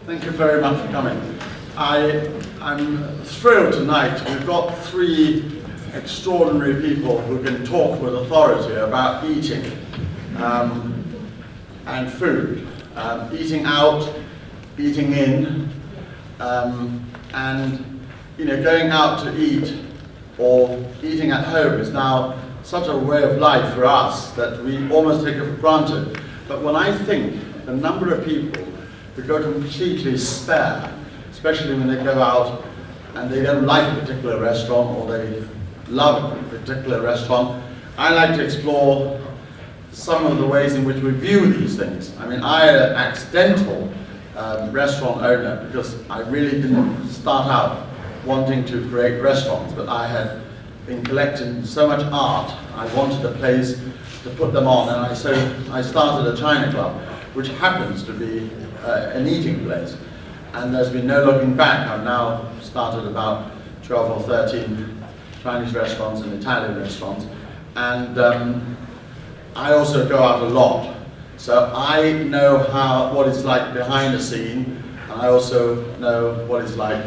Thank you very much for coming. I'm thrilled tonight. We've got three extraordinary people who can talk with authority about eating and food. Eating out, eating in, and going out to eat or eating at home is now such a way of life for us that we almost take it for granted. But when I think the number of people who go completely spare, especially when they go out and they don't like a particular restaurant or they love a particular restaurant, I like to explore some of the ways in which we view these things. I mean, I am an accidental restaurant owner because I really didn't start out wanting to create restaurants, but I had been collecting so much art, I wanted a place to put them on, and I started a China Club, which happens to be an eating place. And there's been no looking back. I've now started about 12 or 13 Chinese restaurants and Italian restaurants. And I also go out a lot. So I know what it's like behind the scene, and I also know what it's like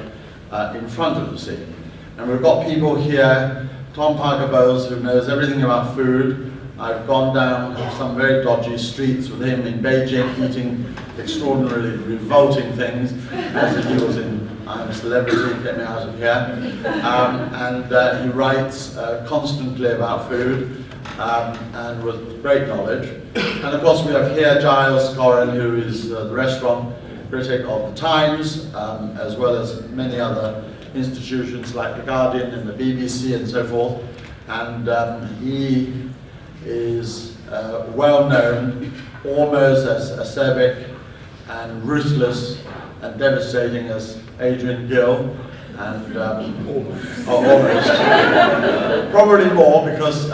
in front of the scene. And we've got people here, Tom Parker-Bowles, who knows everything about food. I've gone down some very dodgy streets with him in Beijing, eating extraordinarily revolting things, as he was in I'm a Celebrity, Get Me Out of Here. And he writes constantly about food, and with great knowledge. And of course we have here Giles Coren, who is the restaurant critic of the Times, as well as many other institutions like the Guardian and the BBC and so forth. And he is well known almost as acerbic and ruthless and devastating as Adrian Gill, and almost probably more, because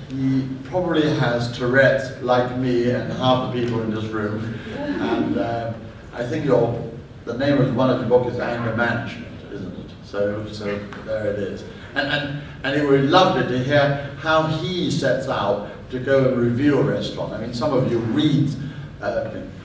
he probably has Tourette's like me and half the people in this room. And I think the name of one of the book is Anger Management, isn't it? So there it is. And it would be lovely to hear how he sets out to go and review a restaurant. I mean, some of you read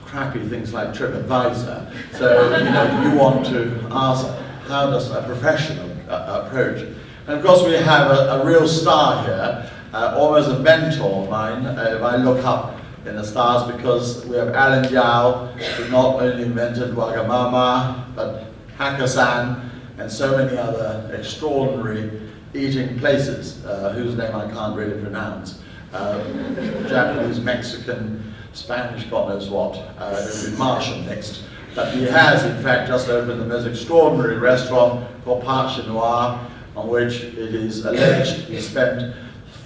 crappy things like TripAdvisor, so you want to ask, how does a professional approach? And of course we have a real star here, almost a mentor of mine, if I look up in the stars, because we have Alan Yao, who not only invented Wagamama, but Hakkasan, and so many other extraordinary eating places, whose name I can't really pronounce. Japanese, Mexican, Spanish, God knows what. It will be Martian next. But he has, in fact, just opened the most extraordinary restaurant called Parc Chinois, on which it is alleged he spent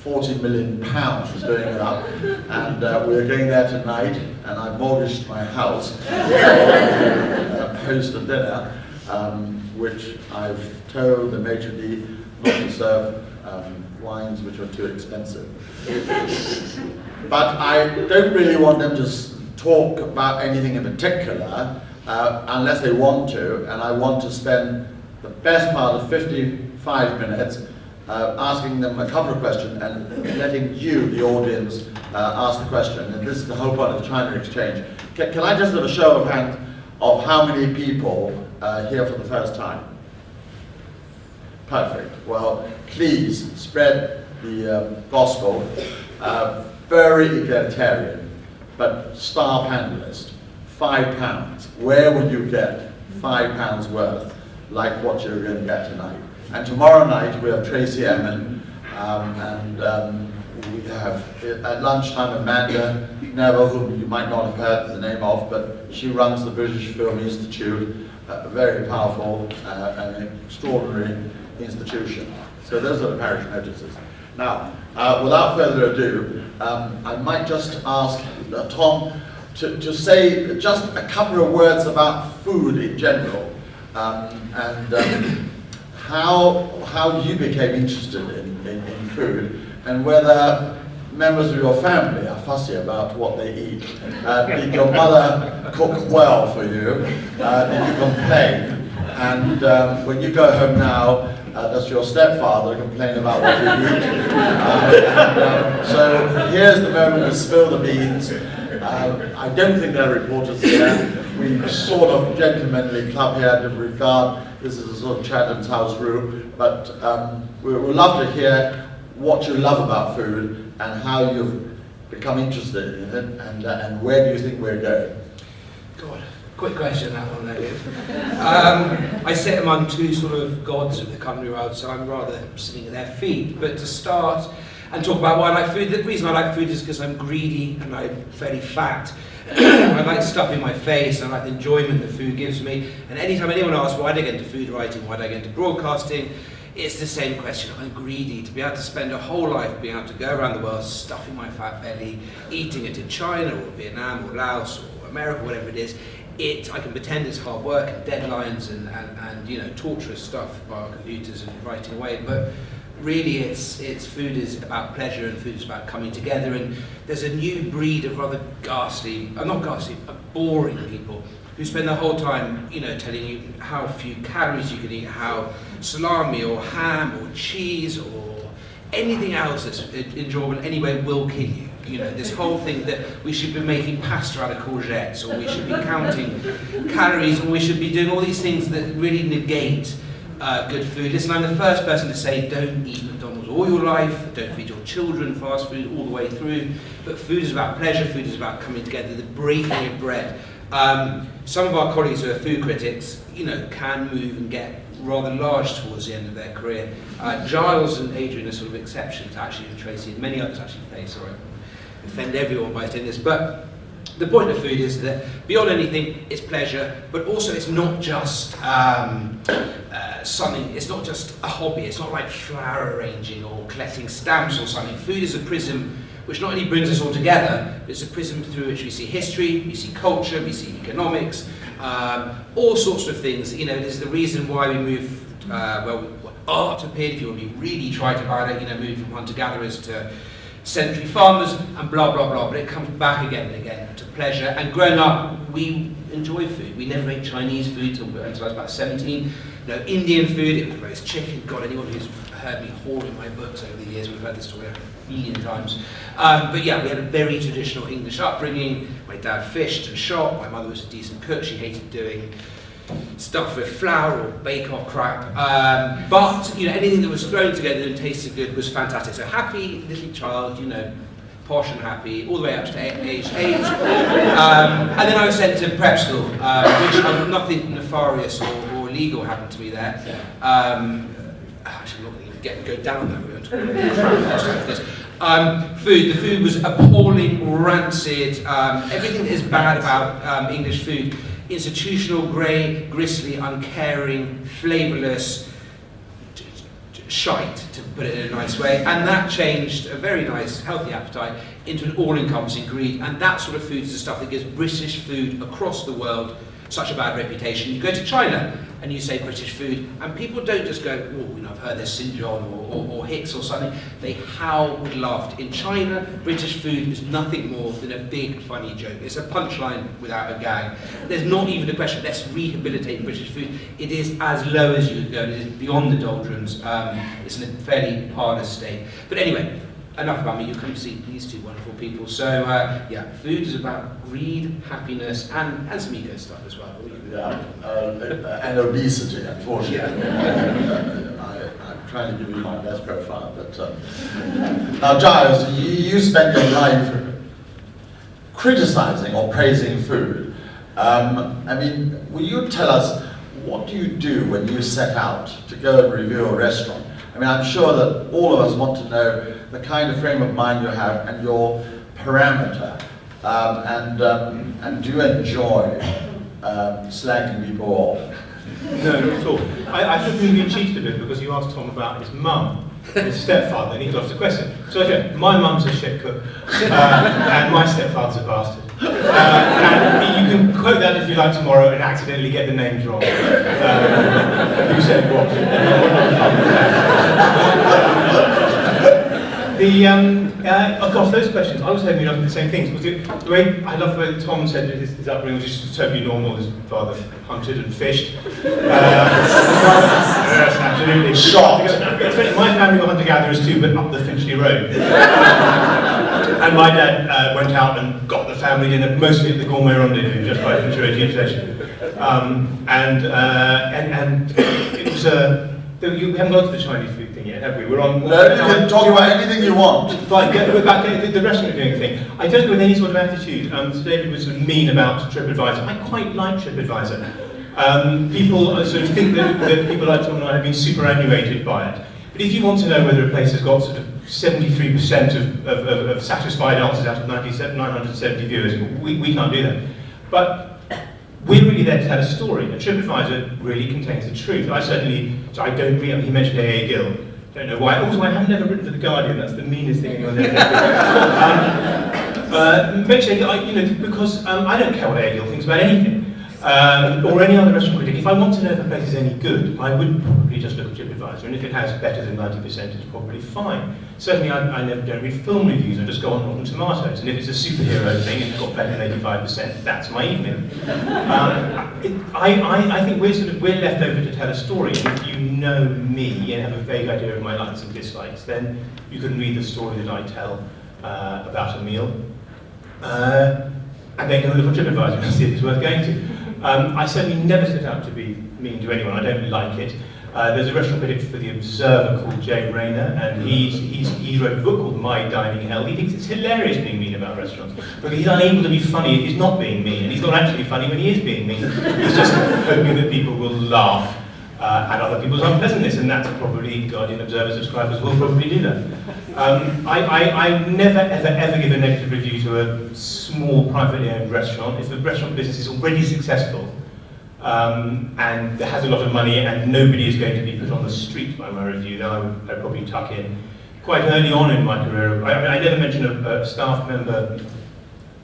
£40 million doing it up. And we're going there tonight, and I mortgaged my house to host a dinner, which I've told the maitre d' not to serve wines which are too expensive. But I don't really want them to talk about anything in particular unless they want to, and I want to spend the best part of 55 minutes asking them a couple of questions and letting you, the audience, ask the question. And this is the whole point of China Exchange. Can I just have a show of hands of how many people are here for the first time? Perfect. Well, please spread the gospel. Very egalitarian, but star panelist. £5. Where would you get £5 worth like what you're going to get tonight? And tomorrow night we have Tracy Emin, and we have at lunchtime Amanda Neville, whom you might not have heard the name of, but she runs the British Film Institute, a very powerful and extraordinary institution. So those are the parish notices. Now, without further ado, I might just ask Tom to say just a couple of words about food in general, and how you became interested in food, and whether members of your family are fussy about what they eat. Did your mother cook well for you? Did you complain? And when you go home now, does your stepfather complain about what you eat? So here's the moment to spill the beans. I don't think there are reporters here. we sort of gentlemanly club here in regard. This is a sort of Chatham's house rule, but we would love to hear what you love about food and how you've become interested in it, and where do you think we're going? God, quick question that one, David. I sit among two sort of gods of the culinary world, so I'm rather sitting at their feet. But to start and talk about why I like food, the reason I like food is because I'm greedy and I'm fairly fat. I like stuff in my face, I like the enjoyment that food gives me. And anytime anyone asks why did I get into food writing, why did I get into broadcasting, it's the same question. I'm greedy to be able to spend a whole life being able to go around the world stuffing my fat belly, eating it in China or Vietnam or Laos or America, whatever it is. I can pretend it's hard work and deadlines and you know, torturous stuff by our computers and writing away, but really it's food is about pleasure and food is about coming together. And there's a new breed of rather boring people who spend their whole time, you know, telling you how few calories you can eat, how salami or ham or cheese or anything else that's enjoyable anyway will kill you. You know, this whole thing that we should be making pasta out of courgettes, or we should be counting calories, or we should be doing all these things that really negate good food. Listen, I'm the first person to say don't eat McDonald's all your life, don't feed your children fast food all the way through, but food is about pleasure, food is about coming together, the breaking of bread. Some of our colleagues who are food critics, you know, can move and get rather large towards the end of their career. Giles and Adrian are sort of exceptions, actually, and Tracy, and many others actually face, sorry, offend everyone by saying this, but the point of food is that beyond anything, it's pleasure, but also it's not just something, it's not just a hobby, it's not like flower arranging or collecting stamps or something. Food is a prism which not only brings us all together, but it's a prism through which we see history, we see culture, we see economics, all sorts of things. You know, it is the reason why we moved, art appeared, if you want to be really trite about it, you know, moving from hunter-gatherers to sedentary farmers and blah, blah, blah, but it comes back again and again to pleasure. And growing up, we enjoy food. We never ate Chinese food until I was about 17. No, Indian food, it was roast chicken. God, anyone who's heard me hoarding my books over the years, we've heard this story a million times. But yeah, we had a very traditional English upbringing. My dad fished and shot. My mother was a decent cook. She hated doing stuff with flour or bake-off crap, but you know, anything that was thrown together and tasted good was fantastic. So happy little child, you know, posh and happy, all the way up to age 8. And then I was sent to prep school, which nothing nefarious or illegal happened to me there. Actually, I'm not going to go down that road. Food. The food was appalling, rancid. Everything that is bad about English food. Institutional, grey, gristly, uncaring, flavourless shite, to put it in a nice way, and that changed a very nice, healthy appetite into an all-encompassing greed, and that sort of food is the stuff that gives British food across the world such a bad reputation. You go to China and you say British food, and people don't just go, oh, you know, I've heard there's Sichuan or Hicks or something. They howl with laughter. In China, British food is nothing more than a big, funny joke. It's a punchline without a gag. There's not even a question, let's rehabilitate British food. It is as low as you could go. It is beyond the doldrums. It's in a fairly parlous state. But anyway, enough about me. You come to see these two wonderful people. So yeah, food is about greed, happiness, and some eco stuff as well. Yeah, and obesity, unfortunately. Yeah. I'm trying to give you my best profile, but now, Giles, you spend your life criticizing or praising food. I mean, will you tell us what do you do when you set out to go and review a restaurant? I mean, I'm sure that all of us want to know the kind of frame of mind you have and your parameter, and do you enjoy slagging people off? No, not at all. I think you cheated a bit because you asked Tom about his mum, his stepfather, and he asked a question. So okay, my mum's a shit cook, and my stepfather's a bastard. And you can quote that if you like tomorrow and accidentally get the names wrong. Who said what? Of course, those questions, I was hoping you'd ask the same things. The way, I love the way Tom said that his upbringing was just totally normal. His father hunted and fished. Yes, absolutely. Shocked. My family were hunter-gatherers too, but up the Finchley Road. And my dad went out and got the family dinner, mostly at the Gourmet Rendezvous, just by futurity inflation. And it was we haven't got to the Chinese food thing yet, have we? We're on. No, you can talk about anything you want. Fine, we're back to the restaurant doing thing. I don't go with any sort of attitude. Sir David was sort of mean about TripAdvisor. I quite like TripAdvisor. People sort of think that people like Tom and I have been superannuated by it. But if you want to know whether a place has got sort of 73% of satisfied answers out of 970 viewers, we can't do that. But we're really there to tell a story, and TripAdvisor really contains the truth. I don't read, he mentioned A.A. Gill, don't know why. Also, I have never written for The Guardian, that's the meanest thing anyone's ever done. Because I don't care what A.A. Gill thinks about anything, or any other restaurant critic. If I want to know if a place is any good, I would probably just look at TripAdvisor, and if it has better than 90%, it's probably fine. Certainly, I never don't read film reviews, I just go on Rotten Tomatoes, and if it's a superhero thing and it's got better than 85%, that's my evening. I think we're left over to tell a story, and if you know me and have a vague idea of my likes and dislikes, then you can read the story that I tell about a meal, and then go and look at TripAdvisor and see if it's worth going to. I certainly never set out to be mean to anyone, I don't like it. There's a restaurant critic for The Observer called Jay Rayner, and he wrote a book called My Dining Hell. He thinks it's hilarious being mean about restaurants, because he's unable to be funny if he's not being mean, and he's not actually funny when he is being mean. He's just hoping that people will laugh at other people's unpleasantness, and that's probably, Guardian Observer subscribers will probably do that. I never, ever give a negative review to a small, privately owned restaurant. If the restaurant business is already successful, and has a lot of money, and nobody is going to be put on the street by my review, then I'd probably tuck in. Quite early on in my career, I never mention a staff member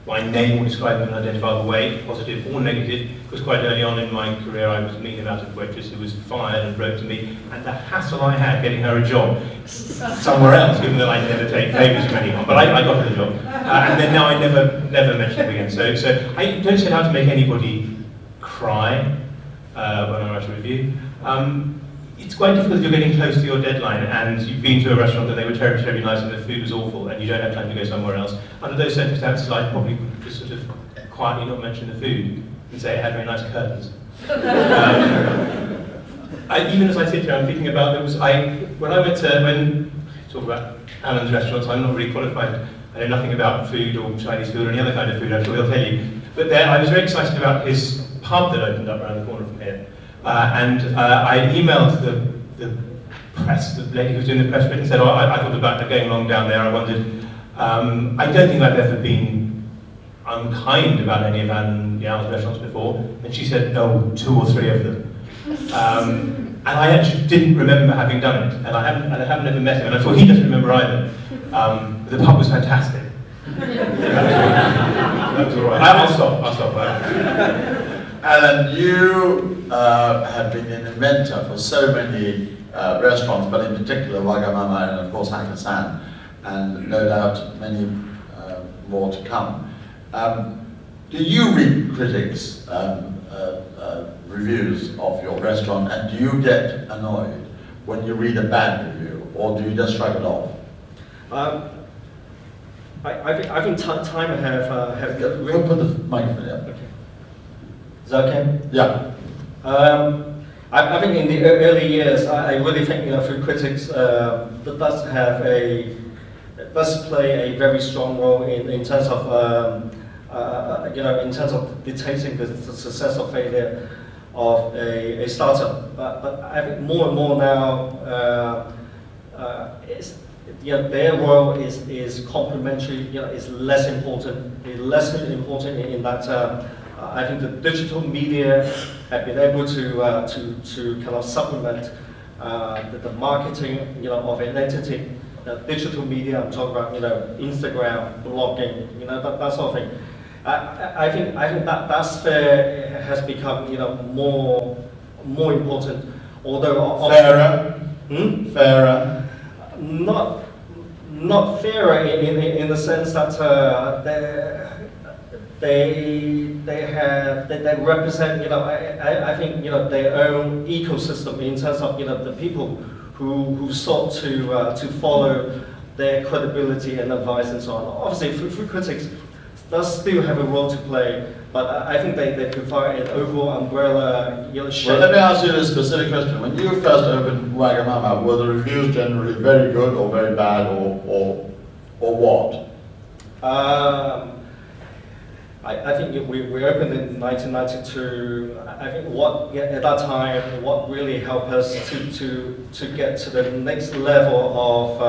by name or describe them in an identifiable way, positive or negative, because quite early on in my career I was mean about a waitress who was fired and wrote to me, and the hassle I had getting her a job somewhere else, given that I never take favours from anyone, but I got her the job, and then now I never mention it again. So I don't set out to make anybody cry when I write a review. It's quite difficult if you're getting close to your deadline and you've been to a restaurant and they were terribly, terribly nice and the food was awful and you don't have time to go somewhere else. Under those circumstances, I'd probably just sort of quietly not mention the food and say it had very nice curtains. Even as I sit here, I'm thinking about when talk about Alan's restaurants, I'm not really qualified. I know nothing about food or Chinese food or any other kind of food, I'm sure he'll tell you. But there, I was very excited about his pub that opened up around the corner from here. I emailed the press, the lady who was doing the press, and said, I thought about going along down there, I wondered, I don't think I've ever been unkind about any of Alan's restaurants before, and she said, no, 2 or 3 of them. And I actually didn't remember having done it, and I haven't ever met him, and I thought he doesn't remember either. The pub was fantastic. That was all right. I'll stop. Alan, you have been an inventor for so many restaurants, but in particular Wagamama and of course Hakkasan, and no doubt many more to come. Do you read critics' reviews of your restaurant, and do you get annoyed when you read a bad review, or do you just shrug it off? I think time I have We'll put the microphone up. Okay. Is that okay? Yeah. I think in the early years, I really think food critics that does play a very strong role in terms of in terms of dictating the success or failure of a startup. But I think more and more now, their role is complementary. Is less important. Is less important in that. I think the digital media have been able to kind of supplement the marketing of an entity. Digital media, I'm talking about Instagram, blogging, that sort of thing. I think that sphere has become more important. Although fairer, fairer, not fairer in the sense that they represent I think their own ecosystem in terms of the people who sought to follow their credibility and advice and so on. Obviously, food critics does still have a role to play, but I think they provide an overall umbrella shape. Well, let me ask you this specific question. When you first opened Wagamama, were the reviews generally very good or very bad or what? I think we opened in 1992. I think at that time, what really helped us to get to the next level of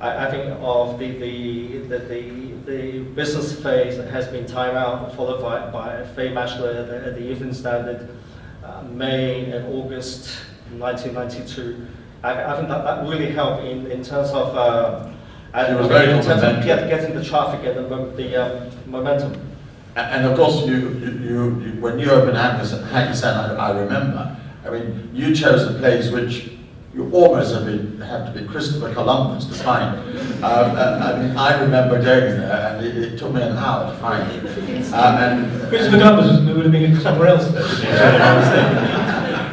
I think of the business phase has been Time Out, followed by Fay Bachelor at the Evening Standard, May and August 1992. I think that really helped in terms of getting the traffic and the momentum. And of course, you when you opened Hacky-san, I remember. I mean, you chose a place which you almost have to be Christopher Columbus to find. I mean, I remember going there, and it took me an hour to find it. Christopher Columbus would have been somewhere else then.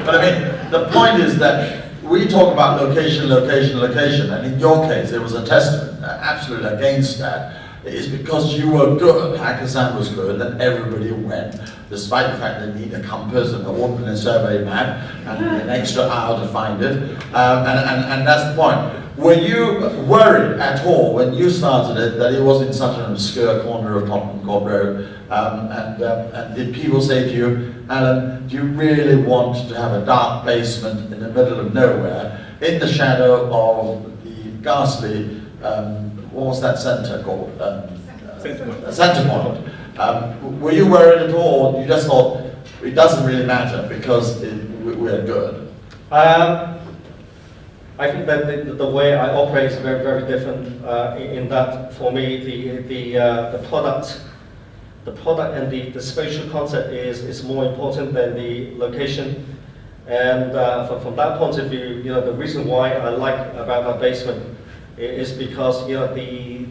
But I mean, the point is that we talk about location, location, location, and in your case, it was a testament, absolutely against that. It's because you were good, Hacky-san was good, and everybody went, despite the fact they need a compass and a ordinary survey map and an extra hour to find it. And that's the point. Were you worried at all when you started it that it was in such an obscure corner of Tottenham Court Road? And did people say to you, Alan, do you really want to have a dark basement in the middle of nowhere, in the shadow of the ghastly, what was that centre called? Centre Point. Were you worried at all, or you just thought, it doesn't really matter because we're good? I think that the way I operate is very, very different in that, for me, the product and the spatial concept is more important than the location. And from that point of view, the reason why I like about my basement is because the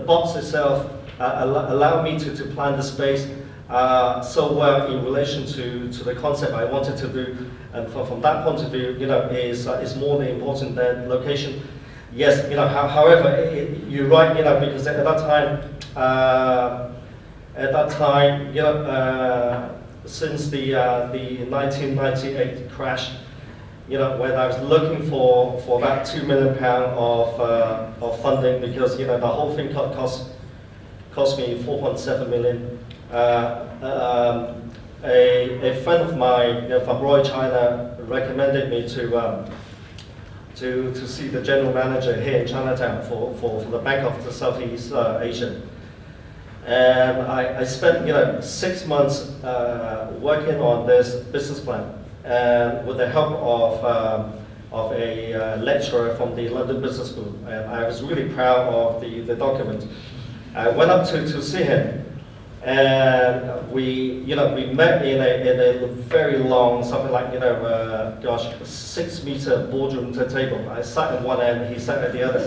box itself allowed me to plan the space so well in relation to the concept I wanted to do. And from that point of view, is more important than location. Yes, however, you're right, because at that time, since the 1998 crash, when I was looking for that £2 million of funding, because the whole thing cost me 4.7 million. A friend of mine from Royal China recommended me to see the general manager here in Chinatown for the Bank of the Southeast Asia. And I spent 6 months working on this business plan, and with the help of a lecturer from the London Business School. And I was really proud of the document. I went up to see him, and we met in a very long, something like 6-meter boardroom table. I sat at one end, he sat at the other,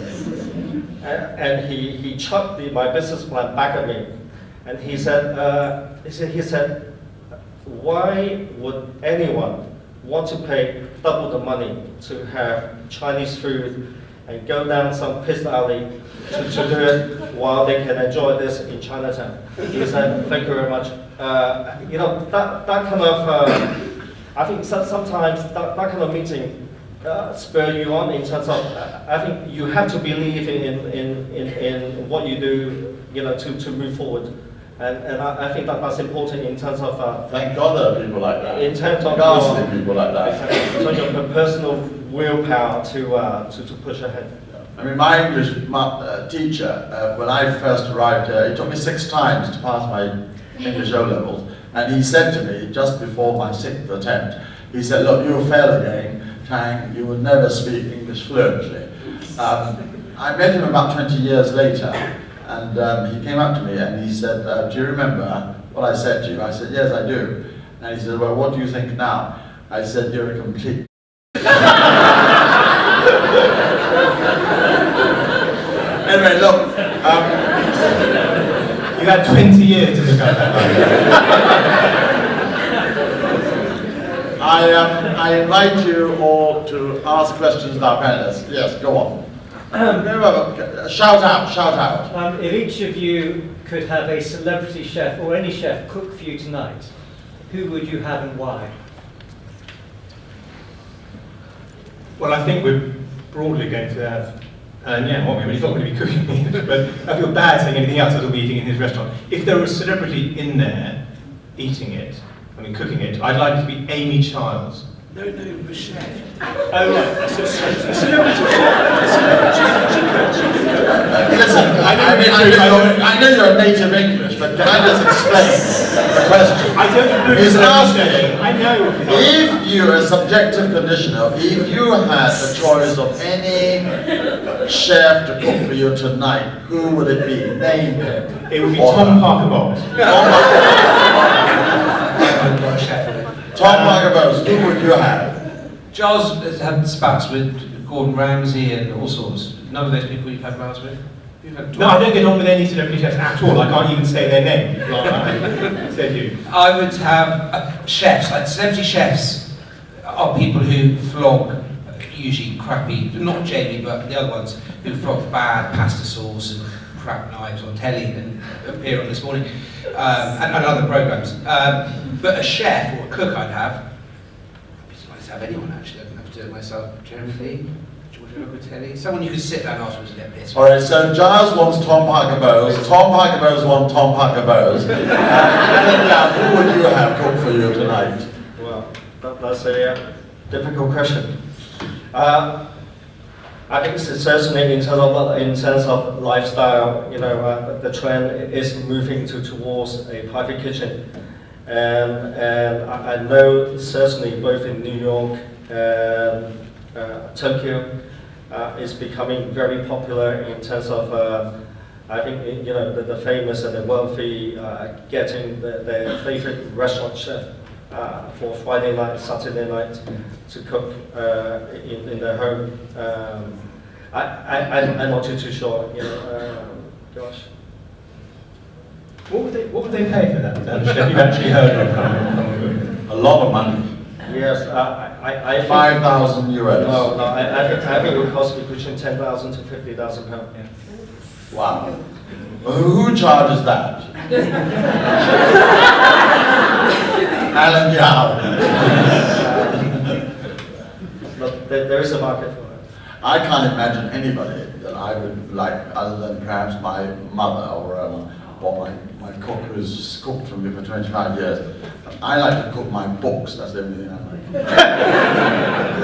and he chucked my business plan back at me, and he said, why would anyone want to pay double the money to have Chinese food and go down some pissed alley to do it while they can enjoy this in Chinatown? He said, thank you very much. That kind of, I think sometimes that kind of meeting spur you on in terms of, I think you have to believe in what you do, to move forward. And I think that's important in terms of... Thank God there are people like that. In terms of... Ghastly people like that. In terms of personal willpower to push ahead. I mean, my English teacher, when I first arrived here, it took me 6 times to pass my English O-levels. And he said to me, just before my 6th attempt, he said, look, you'll fail again, Tang, you will never speak English fluently. I met him about 20 years later, and he came up to me and he said, do you remember what I said to you? I said, yes, I do. And he said, well, what do you think now? I said, you're a complete... Anyway, look. You had 20 years to look at that. I invite you all to ask questions of our panelists. Yes, go on. Shout out, shout out. If each of you could have a celebrity chef or any chef cook for you tonight, who would you have and why? Well, I think we're broadly going to have, he's not going to be cooking me, but I feel bad saying anything else, as he'll be eating in his restaurant. If there was a celebrity in there eating it, cooking it, I'd like it to be Amy Childs. No, the chef. Oh, right. So, a celebrity Listen, I know you're a native English, but can I just explain the question? I don't agree He's with asking, I know. if you're a subjective conditioner, if you had the choice of any chef to cook for you tonight, who would it be? Name him. It would be Tom Parker Bowles. Tom Parker Bowles, who would you have? Giles has had spats with Gordon Ramsay and all sorts. None of those people you've had rows with? No, I don't get on with any celebrity chefs at all. I can't even say their name. Said you. I would have chefs. Like celebrity chefs are people who flog usually crappy, not Jamie, but the other ones who flog bad pasta sauce and crap knives on telly and appear on This Morning and other programmes. But a chef or a cook I'd have. I'd like to have anyone actually. I don't have to do it myself. Jeremy Lee. Someone you could sit down afterwards and get pissed. Alright, so Giles wants Tom Parker Bowles, Tom Parker Bowles wants Tom Parker Bowles. Who would you have cooked for you tonight? Well, that's a difficult question. I think certainly in terms of lifestyle, the trend is moving towards a private kitchen, and I know certainly both in New York and Tokyo. Is becoming very popular in terms of, I think, the famous and the wealthy getting their favorite restaurant chef for Friday night, Saturday night to cook in their home. I'm not too sure, gosh. What would they pay for that chef you've actually heard of? A lot of money. Yes, I think 5,000 euros. No, I think it would cost between 10,000 to 50,000 pounds. Yeah. Wow. Who charges that? Alan Yao. But there is a market for it. I can't imagine anybody that I would like, other than perhaps my mother or my cook who's cooked for me for 25 years. I like to cook my books, that's the only thing I like.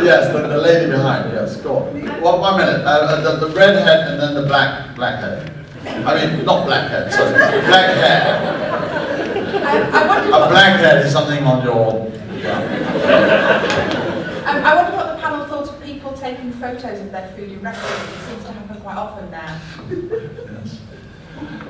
Yes, the lady behind, yes, go on. Well, 1 minute, the red head and then the black head. I mean, not black head, sorry, black hair. A black head is something on your... I wonder what the panel thought of people taking photos of their food in restaurants. It seems to happen quite often now. Yes.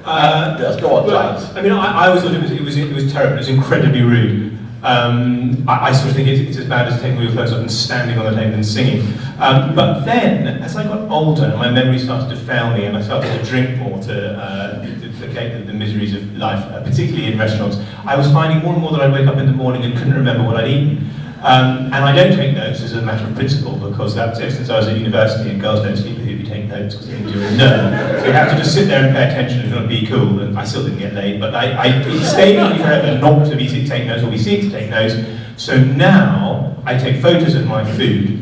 Yes, go on, Giles. I always thought it was terrible. It was incredibly rude. I sort of think it's as bad as taking all your clothes off and standing on the table and singing. But then, as I got older, my memory started to fail me, and I started to drink more to placate the miseries of life, particularly in restaurants. I was finding more and more that I'd wake up in the morning and couldn't remember what I'd eaten. And I don't take notes as a matter of principle, because that's since I was at university, and girls don't sleep with you if you take notes because they think you're a nerd. So you have to just sit there and pay attention and not be cool. And I still didn't get laid, but it stayed with me forever not to be take notes or be seen to take notes. So now I take photos of my food,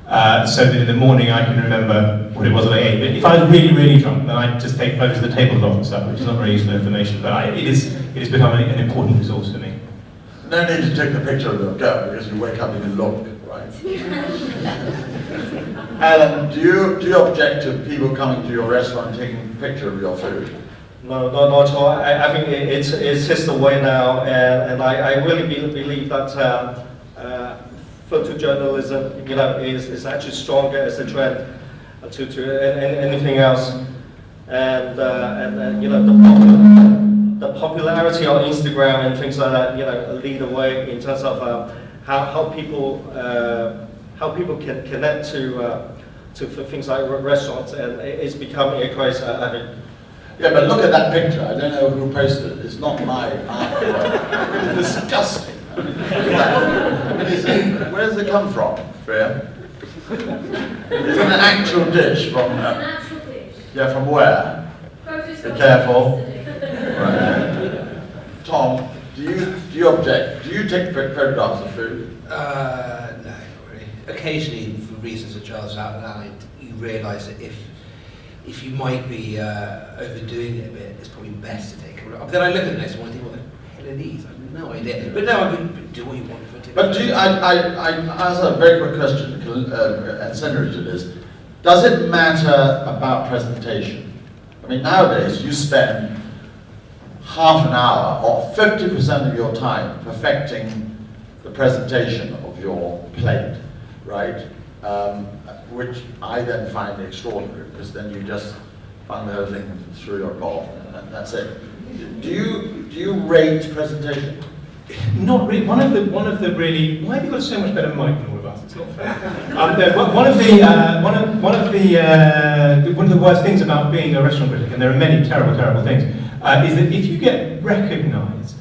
so that in the morning I can remember what it was that I ate. But if I was really, really drunk, then I just take photos of the tablecloth and stuff, which is not very useful information. But it has become an important resource for me. No need to take the picture of your girl because you wake up in a look, right? Alan, do you object to people coming to your restaurant and taking a picture of your food? No, not at all. I think it's just the way now, and I really believe that photojournalism, is actually stronger as a trend to anything else, and the popularity on Instagram and things like that, lead the way in terms of how people can connect to things like restaurants, and it's becoming a craze, I think. Yeah, but look at that picture. I don't know who posted it. It's not my artwork. It's disgusting. Where does it come from, Freya? Is it an actual dish from? It's an actual dish. Yeah, from where? Photos Be of careful. yesterday. Right. Tom, do you object? Do you take photographs of food? No, not really. Occasionally, for reasons that Giles outlined, you realise that if you might be overdoing it a bit, it's probably best to take a look. But then I look at the next one and think, what the hell are these? I have no idea. But no, I mean, do what you want for it. But do you, I ask a very quick question, ancillary to this. Does it matter about presentation? I mean, nowadays you spend half an hour or 50% of your time perfecting the presentation of your plate, right? Which I then find extraordinary, because then you just find the whole thing through your golf, and that's it. Do you rate presentation? Not really. One of the really. Why have you got so much better mic than all of us? It's not fair. One of the worst things about being a restaurant critic, and there are many terrible things, is that if you get recognised,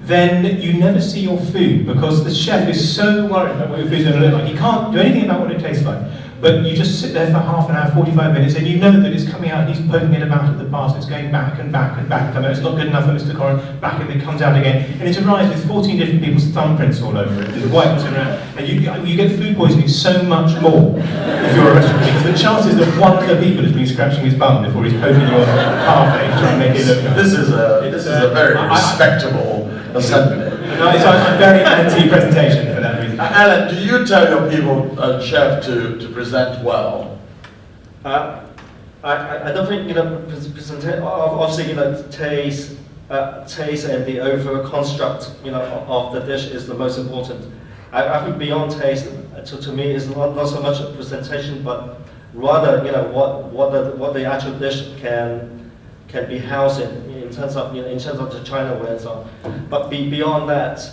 then you never see your food, because the chef is so worried about what your food's going to look like. He can't do anything about what it tastes like. But you just sit there for half an hour, 45 minutes, and you know that it's coming out, he's poking it about at the bar, so it's going back and back and back. It's not good enough for Mr. Coren, back and it comes out again. And it arrives with 14 different people's thumbprints all over it, the wipes around. And you get food poisoning so much more if you're a restaurant critic. The chances that one of the people has been scratching his bum before he's poking your half egg trying to make it look nice. This is a very respectable assembly. I'm very anti-presentation for that reason. Alan, do you tell your people, chef, to present well? I don't think, presentation, obviously, taste and the overall construct, of the dish is the most important. I think beyond taste, to me, is not so much a presentation, but rather, what the actual dish can be housed in terms of the Chinaware and so on. But beyond that,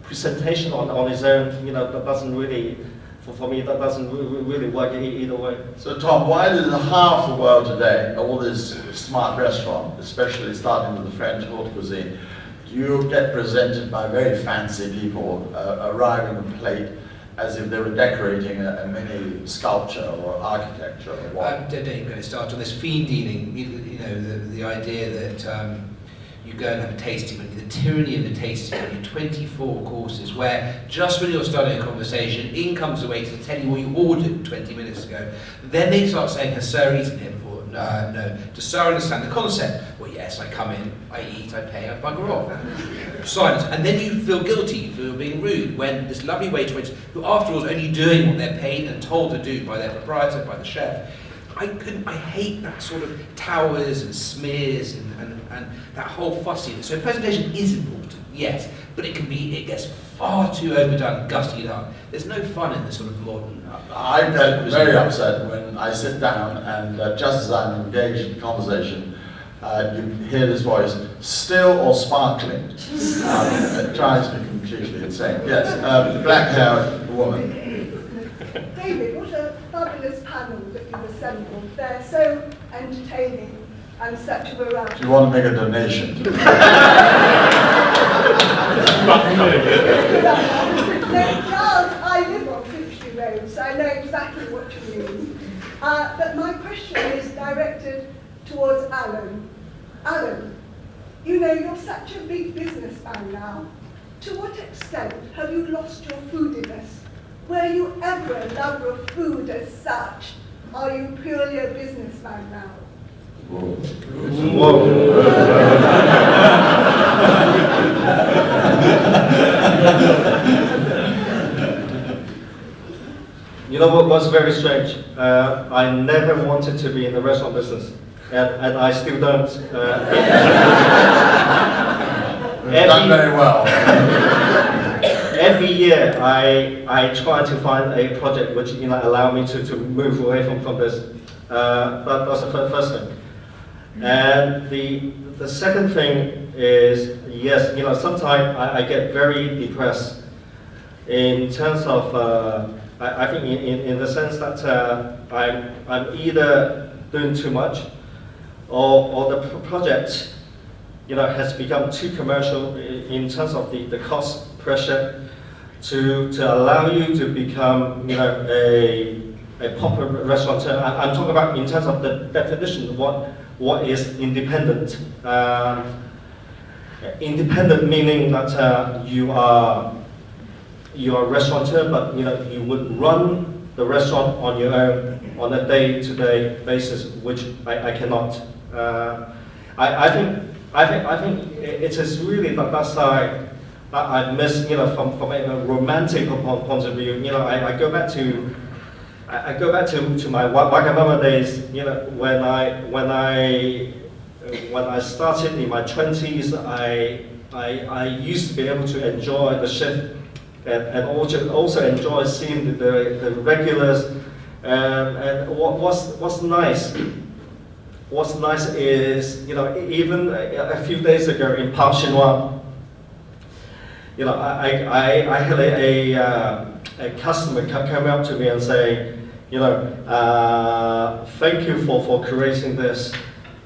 presentation on its own, that doesn't really, for me, that doesn't really work either way. So Tom, why does half the world today, all this smart restaurant, especially starting with the French haute cuisine, you get presented by very fancy people arriving on a plate as if they were decorating a mini sculpture or architecture or what? Don't even get me started on this fiend eating. The idea that you go and have a tasting menu, the tyranny of the tasting menu, 24 courses, where just when you're starting a conversation, in comes the waiter to tell you what you ordered 20 minutes ago. Then they start saying, has Sir eaten here before? No. Does Sir understand the concept? Well, yes, I come in, I eat, I pay, I bugger off. Silence. And then you feel guilty, you feel being rude, when this lovely waiter, who after all is only doing what they're paid and told to do by their proprietor, by the chef. I hate that sort of towers and smears and that whole fussiness. So presentation is important, yes, but it gets far too overdone, gussied up. There's no fun in this sort of modern. I get very upset when I sit down and just as I'm engaged in conversation, you hear this voice, still or sparkling. It drives me completely insane. Yes, the black-haired woman. David, what a fabulous panel that you've assembled. They're so entertaining and such a variety. Do you want to make a donation? So, Giles, I live on Finchley Road, so I know exactly what you mean. But my question is directed towards Alan. Alan, you're such a big businessman now. To what extent have you lost your foodiness? Were you ever a lover of food as such? Are you purely a businessman now? Whoa. You know what was very strange? I never wanted to be in the restaurant business, and I still don't. Done very well. Every year, I try to find a project which allow me to move away from this. That's the first thing. And the second thing is, yes, sometimes I get very depressed in terms of, I think in the sense that I'm either doing too much or the project has become too commercial in terms of the cost pressure, to allow you to become, a proper restaurateur. I'm talking about in terms of the definition, what is independent. Independent meaning that you are a restaurateur, but you would run the restaurant on your own on a day-to-day basis, which I cannot. I think it is really that's I miss, from a romantic point of view. I go back to my Wagamama days. When I started in my 20s, I used to be able to enjoy the shift and also enjoy seeing the regulars. And what's nice is, even a few days ago in Park Chinois, I had a customer come up to me and say, thank you for creating this,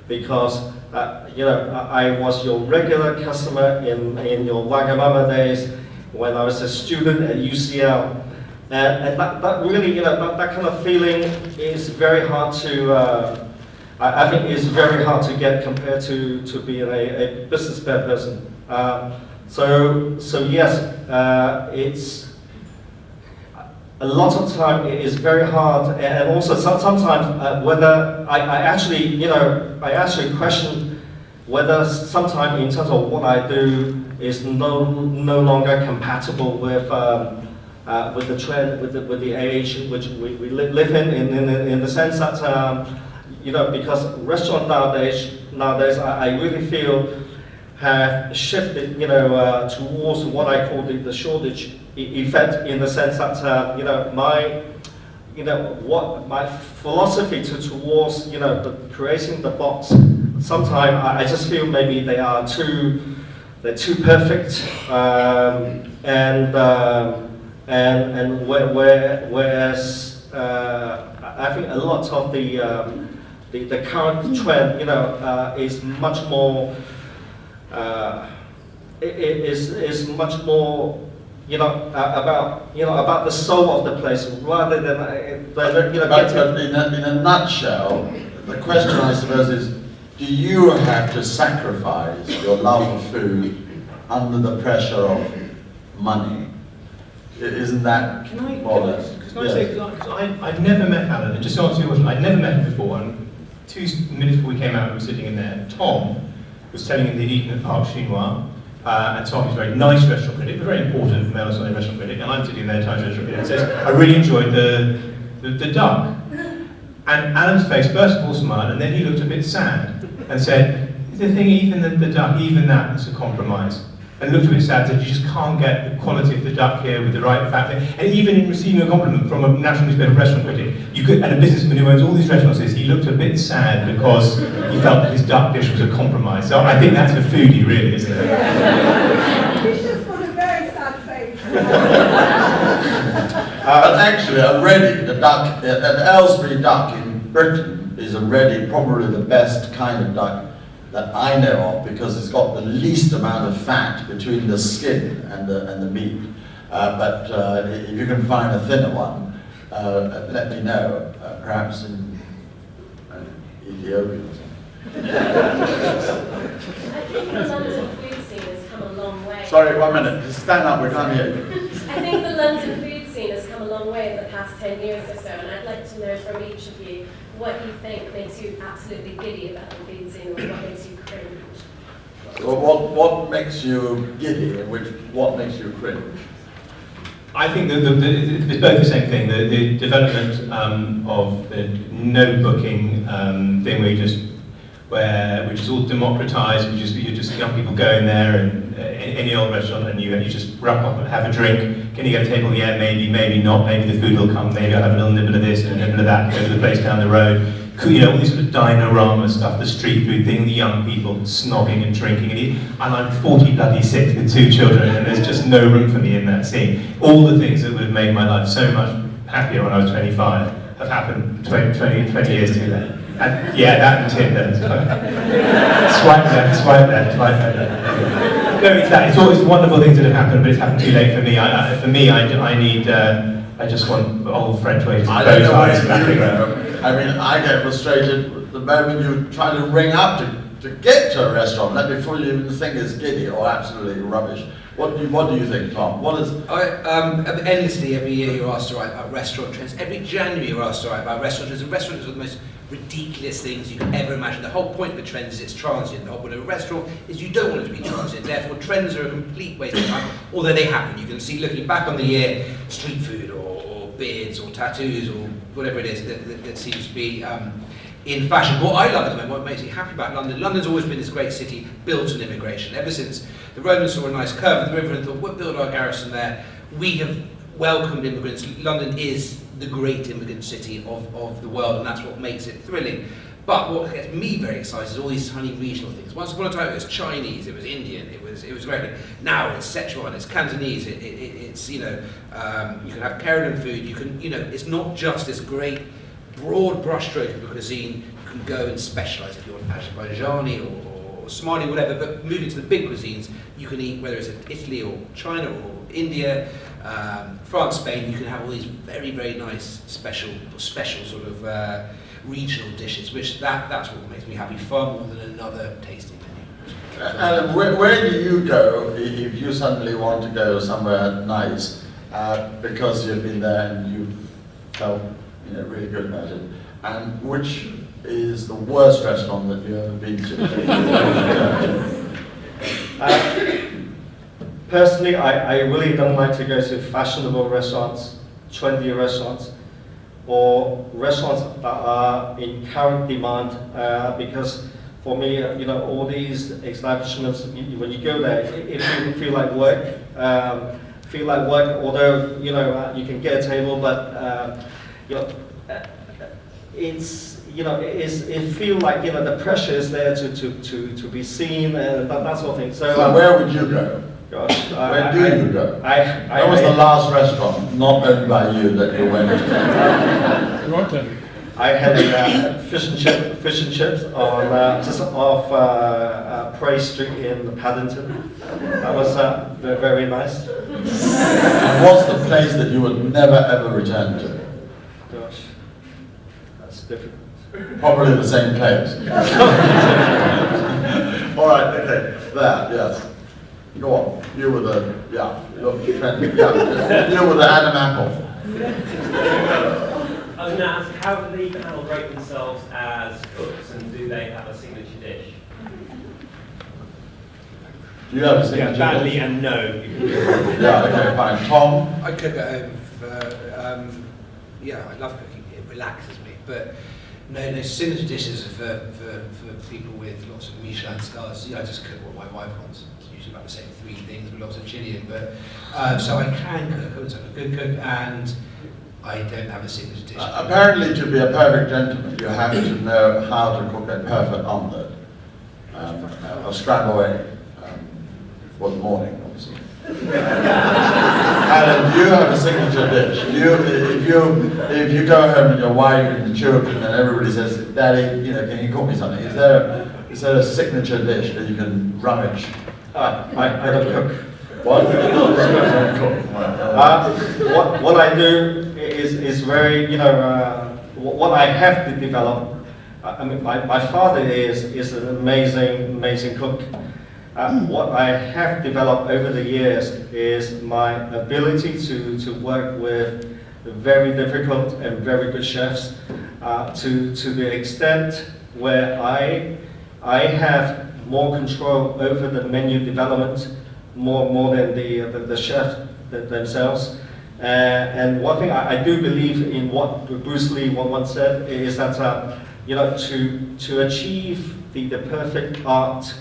because I was your regular customer in your Wagamama days when I was a student at UCL, and that really, that kind of feeling is very hard to, I think it's very hard to get compared to being a business person. So yes, it's a lot of time it is very hard, and also sometimes whether I actually question whether sometimes in terms of what I do is no longer compatible with the trend, with the age which we live in the sense that because restaurant nowadays I really feel have shifted towards what I call the shortage effect, in the sense that my philosophy towards creating the box, sometimes I just feel maybe they're too perfect, and whereas I think a lot of the current trend is much more is much more about the soul of the place, rather than But in a nutshell, the question I suppose is, do you have to sacrifice your love of food under the pressure of money? Isn't that more or less? Can I say, because I'd never met Alan, and just to answer your question, I'd never met him before, and 2 minutes before we came out, we were sitting in there. Tom was telling him they'd eaten at Park Chinois, and Tom is a very nice restaurant critic, a very important male restaurant critic, and I'm sitting there, Chinese restaurant critic, and says, I really enjoyed the duck. And Alan's face first of all smiled, and then he looked a bit sad, and said, the thing, even the duck, even that is a compromise. And looked a bit sad, said, you just can't get the quality of the duck here with the right fat thing. And even in receiving a compliment from a national newspaper restaurant critic, and a businessman who owns all these restaurants, he looked a bit sad because he felt that his duck dish was a compromise. So I think that's a foodie, really, isn't it? He's just got a very sad face. But actually, already the duck, an Aylesbury duck in Britain is already probably the best kind of duck that I know of, because it's got the least amount of fat between the skin and the meat. But if you can find a thinner one, let me know, perhaps in Ethiopia or something. I think the London food scene has come a long way. Sorry, 1 minute. Just stand up, we can't hear you. I think the London food scene has come a long way in the past 10 years or so, and I'd like to know from each of you what you think makes you absolutely giddy about the food scene, or what makes you cringe. Well, what makes you giddy, and what makes you cringe? I think it's both the same thing. The development of the no booking thing, which is all democratised. You just young people go in there and any old restaurant, and you just wrap up and have a drink. Can you get a table? Yeah, maybe not. Maybe the food will come. Maybe I'll have a little nibble of this and a nibble of that. Go to the place down the road. All these sort of dinorama stuff, the street food thing, the young people snogging and drinking and eating. And I'm 46 with 2 children, and there's just no room for me in that scene. All the things that would have made my life so much happier when I was 25 have happened 20 years too late. And yeah, that and Tinder. Swipe left, swipe left, swipe left. it's that. It's always wonderful things that have happened, but it's happened too late for me. I just want old French ways. I don't know where you go. I mean, I get frustrated the moment you try to ring up to get to a restaurant, let before you even think it's giddy or absolutely rubbish. What do you think, Tom? What is? Endlessly every year you're asked to write about restaurant trends. Every January you're asked to write about restaurant trends. And restaurant trends are the most ridiculous things you can ever imagine. The whole point of a trend is it's transient. The whole point of a restaurant is you don't want it to be transient. Therefore, trends are a complete waste of time. Although they happen, you can see looking back on the year, street food or beards or tattoos or whatever it is that seems to be in fashion. What I love at the moment, what makes me happy about London, London's always been this great city built on immigration. Ever since the Romans saw a nice curve of the river and thought, we'll build our garrison there, we have welcomed immigrants. London is the great immigrant city of the world, and that's what makes it thrilling. But what gets me very excited is all these tiny regional things. Once upon a time it was Chinese, it was Indian, it was great. Now it's Sichuan, it's Cantonese, it's you can have Caribbean food, it's not just this great broad brushstroke of a cuisine. You can go and specialise if you want Azerbaijani or Somali, whatever, but moving to the big cuisines, you can eat, whether it's Italy or China or India, France, Spain, you can have all these very, very nice special sort of regional dishes, which that's what makes me happy far more than another tasting menu. Alan, where do you go if you suddenly want to go somewhere nice because you've been there and you felt really good about it? And which is the worst restaurant that you've ever been to? Personally, I really don't like to go to fashionable restaurants, trendy restaurants, or restaurants that are in current demand, because for me, all these establishments, when you go there, if you feel like work, although, you can get a table, but, it feels like, the pressure is there to be seen and that sort of thing. So where would you go? Gosh, where do you go? Where was the last restaurant, not owned by you, that you went to? I had fish and chips on just off Prey Street in Paddington. That was very nice. And what's the place that you would never ever return to? Gosh, that's difficult. Probably the same place. All right, okay, there, yes. Go on. You were the, you were the Adam Apple. I was going to ask, how do the panel rate themselves as cooks, and do they have a signature dish? Do you have a signature dish? Badly and no. Yeah, okay, fine. Tom? I cook at home I love cooking. It relaxes me, but no signature dishes are for people with lots of Michelin stars. I just cook what my wife wants. About the same three things with lots of chili in, but so I can cook. I would say I'm a good cook, and I don't have a signature dish. Apparently, to be a perfect gentleman, you have to know how to cook a perfect omelette, a scrambled egg for the morning, obviously. Alan, do you have a signature dish? If you go home and your wife and the children and everybody says, "Daddy, can you cook me something?" Is there a signature dish that you can rummage? I don't cook. What? What I do is very, what I have to develop. I mean, my father is an amazing cook. What I have developed over the years is my ability to work with very difficult and very good chefs, to the extent where I have more control over the menu development, more than the chef themselves. And one thing I do believe in what Bruce Lee once said is that to achieve the perfect art,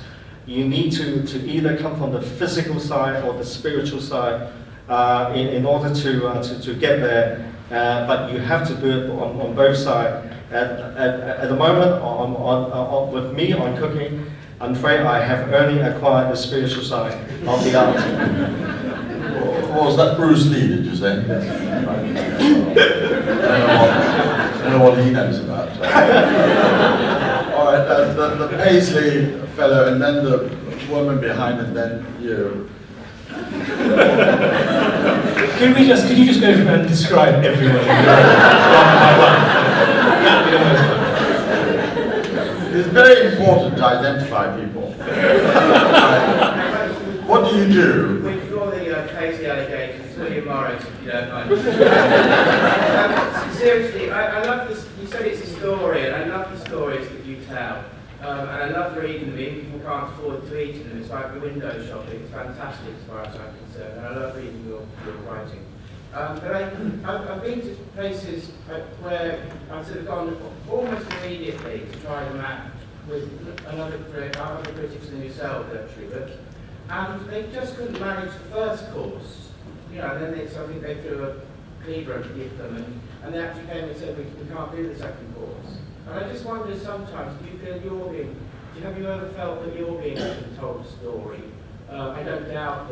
you need to either come from the physical side or the spiritual side in order to get there. But you have to do it on both sides. At the moment, with me on cooking, I'm afraid I have only acquired the spiritual side of the art. Was that Bruce Lee, did you say? I don't know what he knows about. All right, the Paisley fellow, and then the woman behind and then you. Could you just go through and describe everyone in the room one by one? That'd be almost fun. It's very important to identify people. What do you do? Withdraw the Casey allegations. It's William Morris, if you don't mind. Seriously, I love this. You said it's a story, and I love the stories that you tell. And I love reading them, even if people can't afford to eat them. It's like window shopping. It's fantastic as far as I'm concerned. And I love reading your writing. But I've been to places where I've sort of gone almost immediately to try them out with other critics than yourself, actually. And they just couldn't manage the first course. You know, and then I think they threw a cleaver and give them, and they actually came and said, we can't do the second course. And I just wonder sometimes, do you feel have you ever felt that you're being told a story? I don't doubt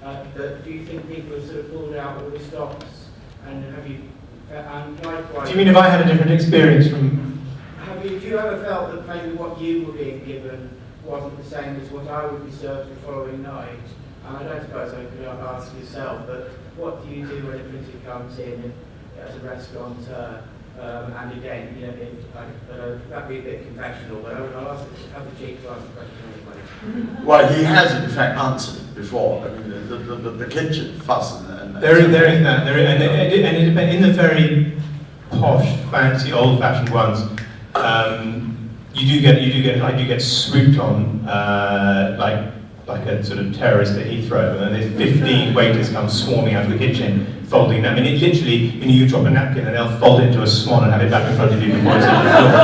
that, do you think people have sort of pulled out all the stops? And have you, and likewise... Do you mean if I had a different experience from... Do you ever felt that maybe what you were being given wasn't the same as what I would be served the following night? And I don't suppose I could ask yourself, but what do you do when a critic comes in as a restaurateur? And again, you know, that'd be a bit confessional, but I'll have the cheek to ask the question anyway. Well, he has in fact answered before. I mean, the kitchen fuss and There is that. And in the very posh, fancy, old-fashioned ones, I do get swooped on like a sort of terrorist at Heathrow, and there's 15 waiters come swarming out of the kitchen, folding that. I mean, it literally, you drop a napkin and they'll fold it into a swan and have it back in front of you before it's on the floor.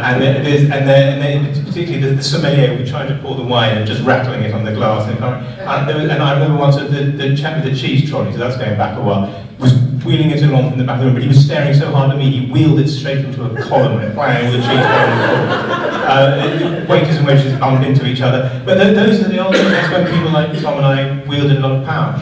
And particularly the sommelier will be trying to pour the wine and just rattling it on the glass. And I remember once the chap with the cheese trolley, so that's going back a while, was wheeling it along from the back of the room, but he was staring so hard at me, he wheeled it straight into a column and bang, all the cheese fell on the floor. Waiters and waitresses bumped into each other. But those are the old days. That's when people like Tom and I wielded a lot of power.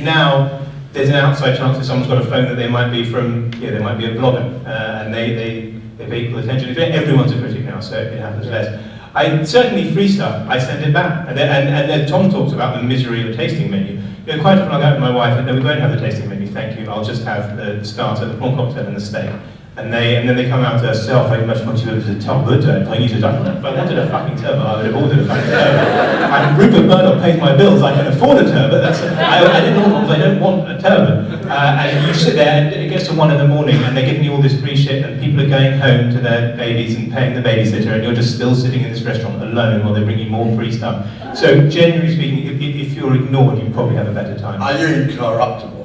Now there's an outside chance that someone's got a phone that they might be from, they might be a blogger, and they pay equal attention. Everyone's a critic now, so it happens less. Certainly free stuff, I send it back. And then Tom talks about the misery of a tasting menu. Quite often I'll go out with my wife and no, we won't have the tasting menu, thank you. I'll just have the starter, the prawn cocktail and the steak. And then they come out to herself, I much want you to the turbot. I used to, if I wanted a fucking turbot, I would have ordered a fucking turbot. And Rupert Murdoch pays my bills, I can afford a turbot. I didn't order one because I don't want a turbot. And you sit there and it gets to 1 in the morning and they're giving you all this free shit and people are going home to their babies and paying the babysitter and you're just still sitting in this restaurant alone while they bring you more free stuff. So generally speaking, if you're ignored, you probably have a better time. Are you incorruptible?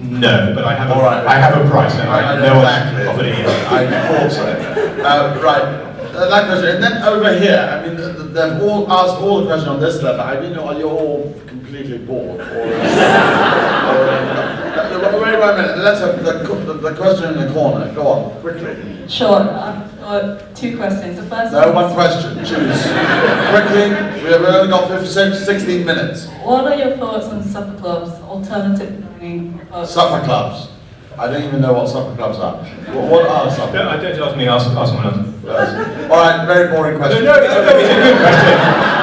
No, but I have a price and I know exactly. Offered it. I thought so. Right. That question. And then over here, I mean, they've all asked all the questions on this level. I mean, are you all completely bored? Wait a minute. Let's have the question in the corner. Go on, quickly. Sure. Two questions. The first No, one question. Choose. Quickly. We've only got 16 minutes. What are your thoughts on supper clubs, alternative learning clubs? Supper clubs. I don't even know what supper clubs are. What are supper clubs? Don't ask me, ask someone else. All right, very boring question. No, it's a good question.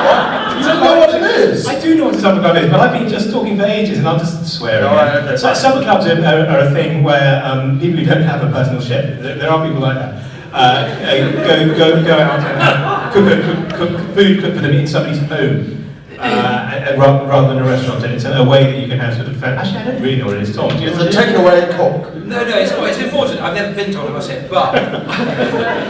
What? You don't know what it is? I do know what a supper club is, but I've been just talking for ages and I'll just swear. All right, okay. So supper clubs are a thing where people who don't have a personal chef, there are people like that, go out and cook food cooked for them in somebody's home. Rather than a restaurant, and it's a way that you can have sort of actually I don't really know what it is, Tom. It's a takeaway cook. No, it's important. I've never been told, I must say, but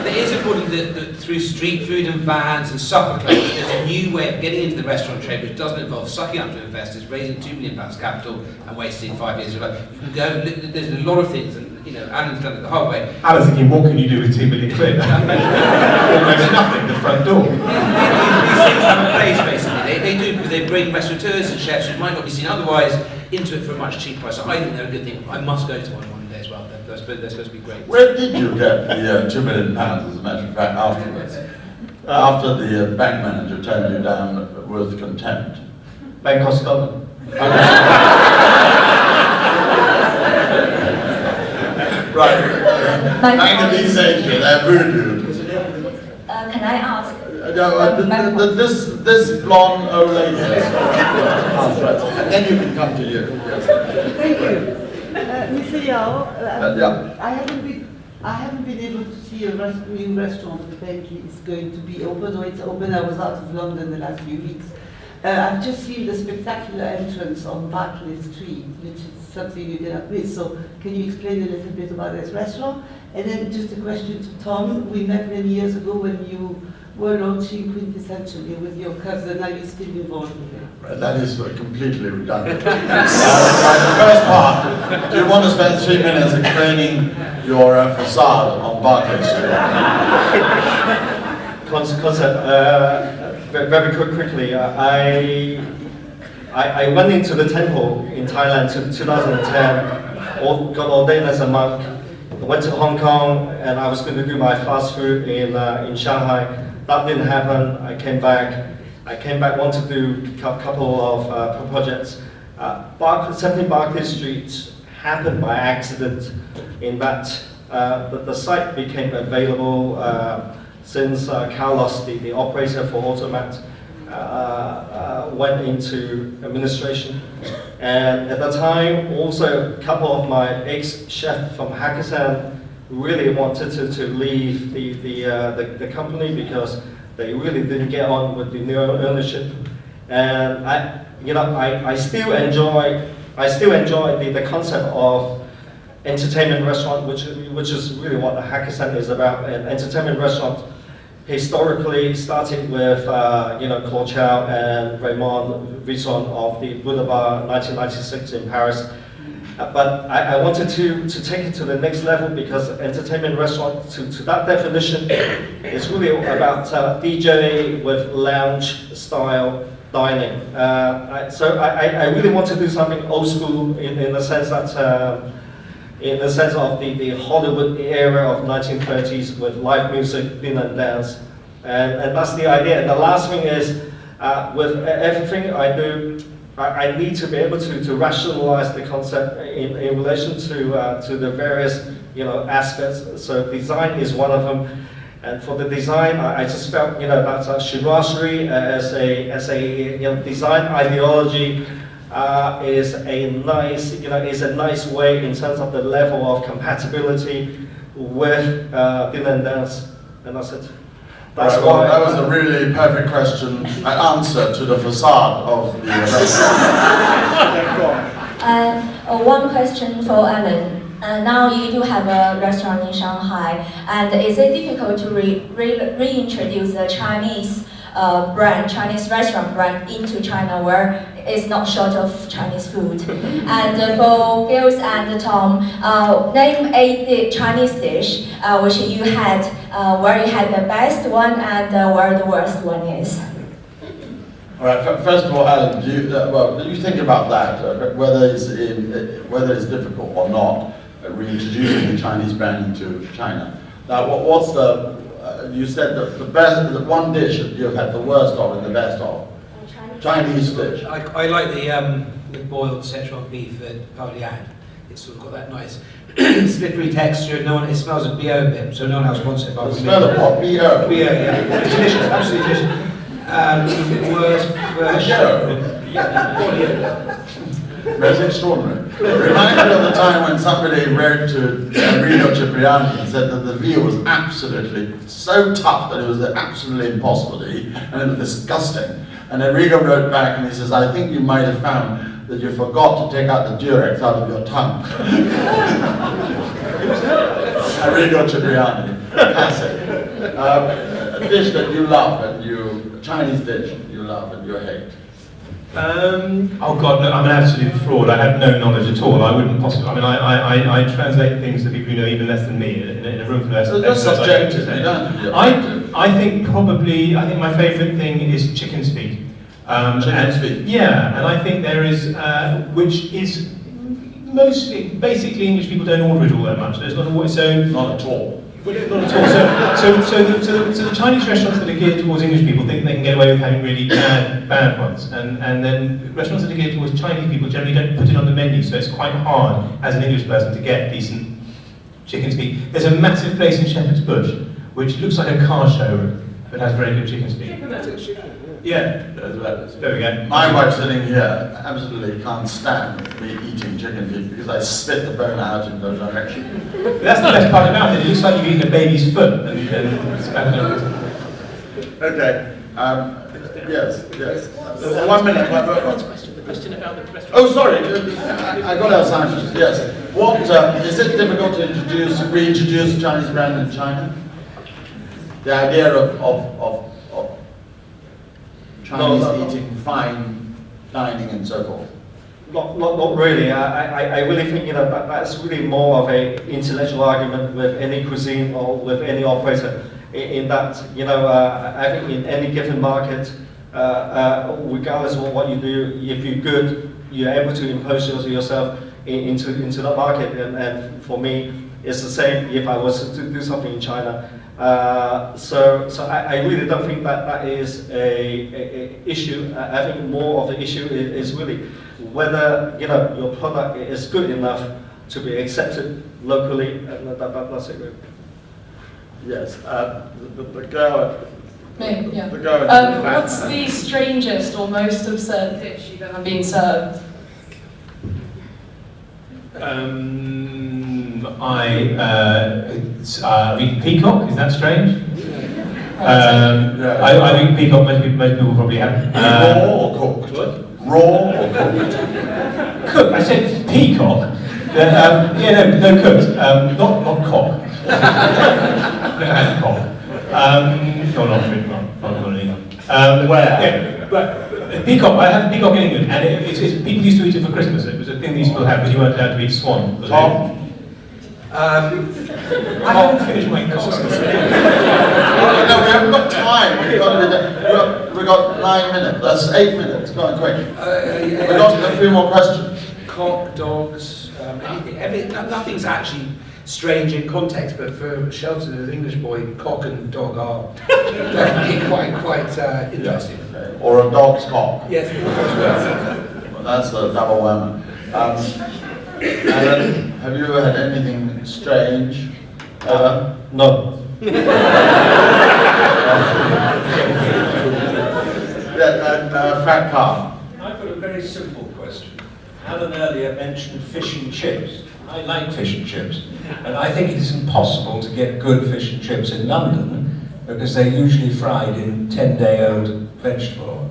it is important that through street food and vans and supper clubs, there's a new way of getting into the restaurant trade which doesn't involve sucking up to investors, raising £2 million capital, and wasting 5 years of your life. You can go. There's a lot of things, and Alan's done it the hard way. Alan's thinking, what can you do with £2 million? Almost nothing. The front door. These things have a place, basically. They do because they bring restaurateurs and chefs who might not be seen otherwise into it for a much cheaper price. So I think they're a good thing. I must go to one day as well. They're supposed to be great. Where did you get the £2 million, as a matter of fact, afterwards? After the bank manager turned you down with contempt? Bank of Scotland. Right. Bank of East Asia, they're voodoo. Can I this blonde old lady. And then you can come to you. Yes. Thank you. Mr. Yao, Yeah. I haven't been able to see a new restaurant that apparently is going to be open, or it's open. I was out of London the last few weeks. I've just seen the spectacular entrance on Barclay Street, which is something you cannot miss. So can you explain a little bit about this restaurant? And then just a question to Tom. We met many years ago when you were launching Quintessentially with your cousin. Are you still involved with it? That is completely redundant. The first part, do you want to spend 3 minutes explaining your facade on Barclay Street? Very quickly, I went into the temple in Thailand in 2010, got ordained as a monk, went to Hong Kong, and I was going to do my fast food in Shanghai. That didn't happen. I came back, wanted to do a couple of projects. 17 Barclay Street happened by accident in that the site became available since Carlos, the operator for Automat, went into administration. And at the time, also a couple of my ex-chefs from Hakkasan really wanted to leave the company because they really didn't get on with the new ownership. And I still enjoy the concept of entertainment restaurant, which is really what the Hakkasan is about. An entertainment restaurant historically started with Claude Chow and Raymond Visson of the Boulevard 1996 in Paris. But I wanted to take it to the next level because entertainment restaurant, to that definition, is really about DJ with lounge style dining. So I really want to do something old school in the sense that in the sense of the Hollywood era of 1930s with live music, dinner and dance. And that's the idea. And the last thing is, with everything I do, I need to be able to rationalize the concept in relation to the various aspects. So design is one of them. And for the design, I just felt that churrasserie as a design ideology is a nice way in terms of the level of compatibility with dinner and dance, and that's it. That's right, well, that was a really perfect question, an answer to the facade of the restaurant. One question for Alan. Now you do have a restaurant in Shanghai, and is it difficult to reintroduce the Chinese Chinese restaurant brand into China, where it's not short of Chinese food? And for Giles and Tom, name a Chinese dish which you had, where you had the best one and where the worst one is. All right. First of all, Alan, do you think about that, whether it's difficult or not reintroducing the Chinese brand into China? Now, what's you said that the one dish that you've had the worst of and the best of? Chinese dish. I like the boiled Sichuan beef at Paolian. It's sort of got that nice slippery texture. It smells of BO bit, so no one else wants it. The smell of what? BO? BO, yeah. It's delicious, absolutely delicious. Worst version. Yeah. That's extraordinary. Remind me of the time when somebody wrote to Enrico Cipriani and said that the veal was absolutely so tough that it was absolutely impossible to eat, and it was disgusting. And Enrico wrote back and he says, I think you might have found that you forgot to take out the Durex out of your tongue. Enrico Cipriani, classic. A dish that you love a Chinese dish you love and you hate. Oh God, no, I'm an absolute fraud. I have no knowledge at all. I wouldn't possibly. I mean, I translate things to people who know even less than me in a room full of experts. So that's subjective. You don't. I think my favourite thing is chicken's feet. Chicken's feet. Yeah, and I think there is, which is mostly, basically English people don't order it all that much. There's not always so. Not at all. Not at all. So the Chinese restaurants that are geared towards English people think they can get away with having really bad ones, and then restaurants that are geared towards Chinese people generally don't put it on the menu, so it's quite hard as an English person to get decent chicken's feet. There's a massive place in Shepherd's Bush which looks like a car showroom, but has very good chicken steak. Yeah, there we go. My wife sitting here absolutely can't stand me eating chicken feet because I spit the bone out in the direction. That's the best part about it. It looks like you've eaten a baby's foot and spat it out. Okay. Yes. 1 minute. The question about the restaurant. Oh, sorry. I got Alzheimer's. Yes. What is it difficult to reintroduce the Chinese brand in China? The idea of Chinese eating, fine dining, and so forth. Not really. I really think that's really more of a intellectual argument with any cuisine or with any operator. In that I think in any given market, regardless of what you do, if you're good, you're able to impose yourself into that market. And for me, it's the same if I was to do something in China. So I really don't think that is a issue. I think more of the issue is really whether your product is good enough to be accepted locally. That's it. Really. Yes. The girl. Me, yeah. The girl. What's the strangest or most absurd dish you've ever been served? I eat peacock. Is that strange? I think peacock. Most people probably have. Raw or cooked? Raw or cooked? Cooked. I said peacock. No cooked. Not cock. No, had cock. Where? Yeah, but peacock. I had peacock in England, and people used to eat it for Christmas. It was a thing they used to have because you weren't allowed to eat swan. Tom? I haven't finished my cock. No, we haven't got time. We've got 9 minutes. That's 8 minutes. Go on, quick. We've got a few more questions. Cock, dogs, anything. Nothing's actually strange in context, but for Shelton as an English boy, cock and dog are definitely quite interesting. Okay. Or a dog's cock. Yes. Well, that's a double whammy. Alan, have you ever had anything strange? No. Fat car. I've got a very simple question. Alan earlier mentioned fish and chips. I like fish and chips, and I think it's impossible to get good fish and chips in London because they're usually fried in 10-day-old vegetable oil,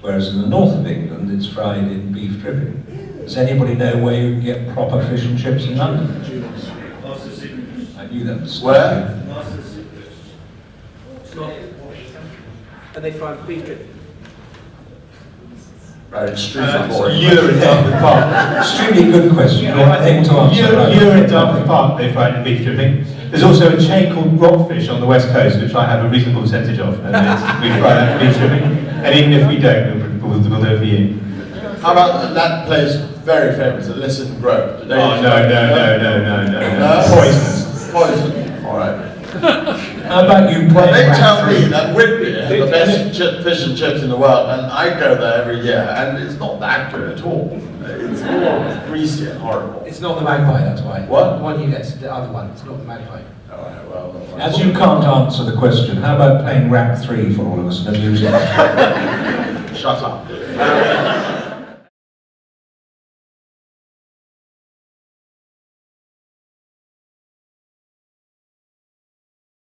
whereas in the north of England it's fried in beef dripping. Does anybody know where you can get proper fish and chips in London? I knew that was where? And they fry beef dripping. Right, extremely boring. You're in Dartford Park. Extremely good question. I think you're in Dartford Park, they fry it in beef dripping. There's also a chain called Rockfish on the west coast, which I have a reasonable percentage of, and we fry that in beef dripping. And even if we don't, we'll do it for you. How about that place, very famous, at Lisson Grove? No. Poison. All right. How about you play? They tell me that Whitby has the best fish and chips in the world, and I go there every year, and it's not that good at all. It's all greasy and horrible. It's not the Magpie, that's why. What? The one you get, the other one. It's not the Magpie. All right, well. As you can't answer the question, how about playing Rack 3 for all of us and amusing us? Shut up.